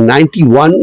91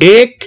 1,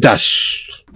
10।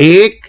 1,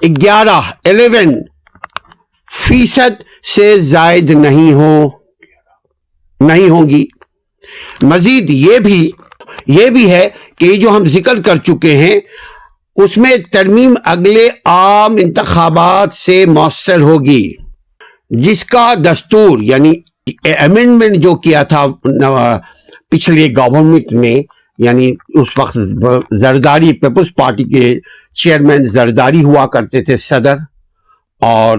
11% سے زائد نہیں ہوگی۔ مزید یہ بھی ہے کہ جو ہم ذکر کر چکے ہیں اس میں ترمیم اگلے عام انتخابات سے مؤثر ہوگی، جس کا دستور یعنی امینڈمنٹ جو کیا تھا پچھلے گورنمنٹ نے، یعنی اس وقت زرداری پیپلز پارٹی کے چیئرمین زرداری ہوا کرتے تھے صدر، اور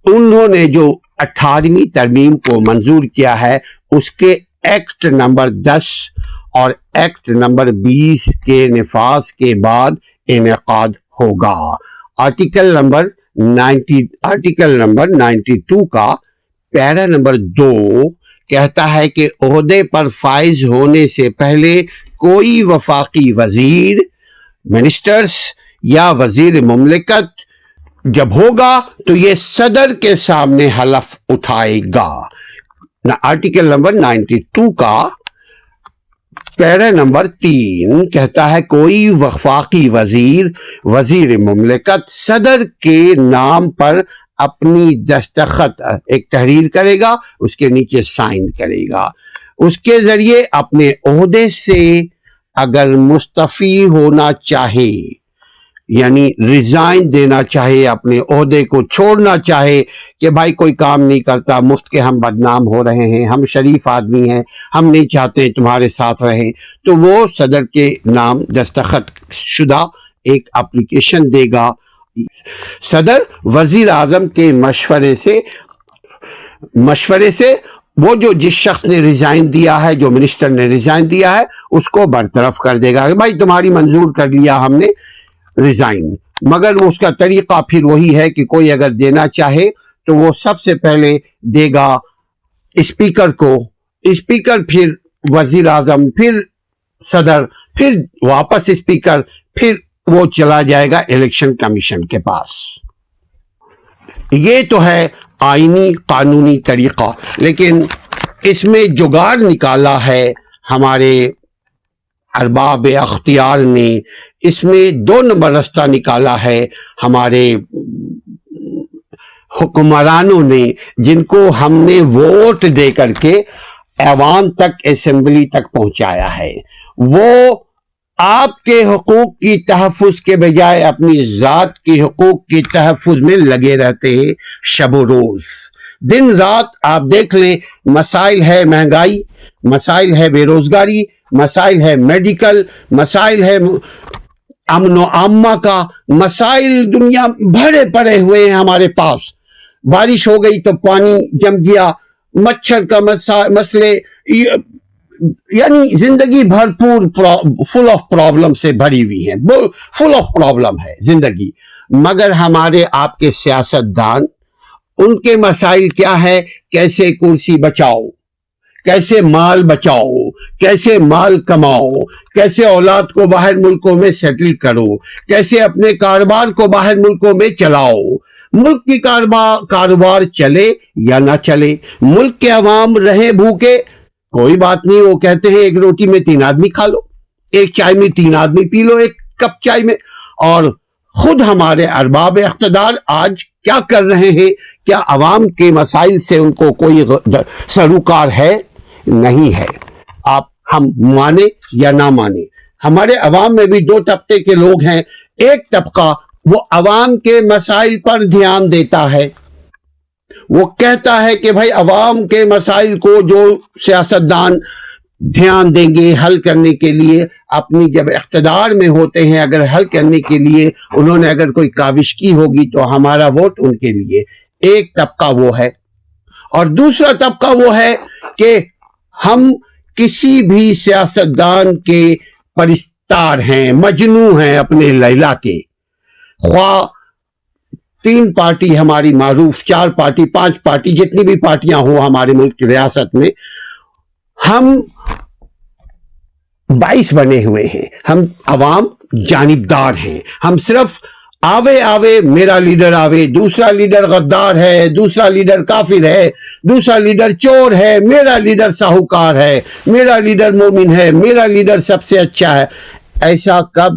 انہوں نے جو 18ویں ترمیم کو منظور کیا ہے اس کے ایکٹ نمبر 10 اور ایکٹ نمبر 20 کے نفاذ کے بعد انعقاد ہوگا۔ آرٹیکل نمبر 92 کا پیرا نمبر 2 کہتا ہے کہ عہدے پر فائز ہونے سے پہلے کوئی وفاقی وزیر، منسٹرز یا وزیر مملکت جب ہوگا تو یہ صدر کے سامنے حلف اٹھائے گا۔ آرٹیکل نمبر 92 کا پیرا نمبر 3 کہتا ہے کوئی وفاقی وزیر مملکت صدر کے نام پر اپنی دستخط ایک تحریر کرے گا، اس کے نیچے سائن کرے گا، اس کے ذریعے اپنے عہدے سے اگر مستعفی ہونا چاہے، یعنی ریزائن دینا چاہے، اپنے عہدے کو چھوڑنا چاہے کہ بھائی کوئی کام نہیں کرتا، مفت کے ہم بدنام ہو رہے ہیں، ہم شریف آدمی ہیں، ہم نہیں چاہتے تمہارے ساتھ رہیں، تو وہ صدر کے نام دستخط شدہ ایک اپلیکیشن دے گا۔ صدر وزیر اعظم کے مشورے سے وہ جو جس شخص نے ریزائن دیا ہے، جو منسٹر نے ریزائن دیا ہے، اس کو برطرف کر دے گا کہ بھائی تمہاری منظور کر لیا ہم نے ریزائن، مگر اس کا طریقہ پھر وہی ہے کہ کوئی اگر دینا چاہے تو وہ سب سے پہلے دے گا اسپیکر کو، اسپیکر پھر وزیر اعظم، پھر صدر، پھر واپس اسپیکر، پھر وہ چلا جائے گا الیکشن کمیشن کے پاس۔ یہ تو ہے آئینی قانونی طریقہ، لیکن اس میں جگاڑ نکالا ہے ہمارے ارباب اختیار نے، اس میں 2 نمبر رستہ نکالا ہے ہمارے حکمرانوں نے، جن کو ہم نے ووٹ دے کر کے عوام تک، اسمبلی تک پہنچایا ہے۔ وہ آپ کے حقوق کی تحفظ کے بجائے اپنی ذات کے حقوق کی تحفظ میں لگے رہتے ہیں شب و روز، دن رات۔ آپ دیکھ لیں، مسائل ہے مہنگائی، مسائل ہے بے روزگاری، مسائل ہے میڈیکل، مسائل ہے امن و عامہ کا، مسائل دنیا بھرے پڑے ہوئے ہیں ہمارے پاس۔ بارش ہو گئی تو پانی جم گیا، مچھر کا مسئلے، یعنی زندگی بھرپور فل آف پرابلم سے بھری ہوئی ہے، فل آف پرابلم ہے زندگی، مگر ہمارے آپ کے سیاست دان، ان کے مسائل کیا ہے؟ کیسے کرسی بچاؤ، کیسے مال بچاؤ، کیسے مال کماؤ، کیسے اولاد کو باہر ملکوں میں سیٹل کرو، کیسے اپنے کاروبار کو باہر ملکوں میں چلاؤ، ملک کی کاروبار چلے یا نہ چلے، ملک کے عوام رہیں بھوکے، کوئی بات نہیں، وہ کہتے ہیں ایک روٹی میں 3 آدمی کھا لو، ایک چائے میں 3 آدمی پی لو، ایک کپ چائے میں۔ اور خود ہمارے ارباب اقتدار آج کیا کر رہے ہیں؟ کیا عوام کے مسائل سے ان کو کوئی سروکار ہے؟ نہیں ہے۔ ہم مانے یا نہ مانے، ہمارے عوام میں بھی 2 طبقے کے لوگ ہیں۔ ایک طبقہ وہ عوام کے مسائل پر دھیان دیتا ہے، وہ کہتا ہے کہ بھائی عوام کے مسائل کو جو سیاستدان دھیان دیں گے حل کرنے کے لیے، اپنی جب اقتدار میں ہوتے ہیں، اگر حل کرنے کے لیے انہوں نے اگر کوئی کاوش کی ہوگی تو ہمارا ووٹ ان کے لیے۔ ایک طبقہ وہ ہے، اور دوسرا طبقہ وہ ہے کہ ہم کسی بھی سیاستدان کے پرستار ہیں، مجنوں ہیں اپنے لیلا کے، خواہ 3 پارٹی ہماری معروف، 4 پارٹی، 5 پارٹی، جتنی بھی پارٹیاں ہوں ہمارے ملک کی ریاست میں، ہم 22 بنے ہوئے ہیں، ہم عوام جانبدار ہیں، ہم صرف آوے میرا لیڈر آوے، دوسرا لیڈر غدار ہے، دوسرا لیڈر کافر ہے، دوسرا لیڈر چور ہے، میرا لیڈر ساہوکار ہے، میرا لیڈر مومن ہے، میرا لیڈر سب سے اچھا ہے۔ ایسا کب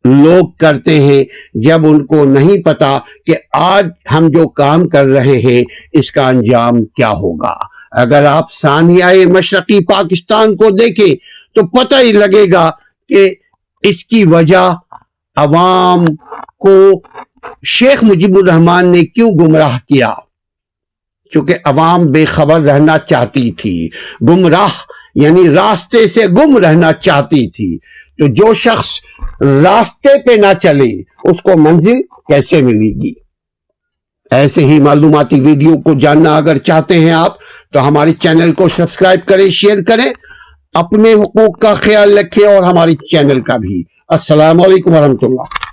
لوگ کرتے ہیں جب ان کو نہیں پتا کہ آج ہم جو کام کر رہے ہیں اس کا انجام کیا ہوگا۔ اگر آپ ثانیہ مشرقی پاکستان کو دیکھیں تو پتہ ہی لگے گا کہ اس کی وجہ عوام کو شیخ مجیب الرحمان نے کیوں گمراہ کیا، چونکہ عوام بے خبر رہنا چاہتی تھی، گمراہ یعنی راستے سے گم رہنا چاہتی تھی۔ تو جو شخص راستے پہ نہ چلے اس کو منزل کیسے ملے گی؟ ایسے ہی معلوماتی ویڈیو کو جاننا اگر چاہتے ہیں آپ تو ہمارے چینل کو سبسکرائب کریں، شیئر کریں، اپنے حقوق کا خیال رکھیں اور ہمارے چینل کا بھی۔ السلام علیکم ورحمۃ اللہ۔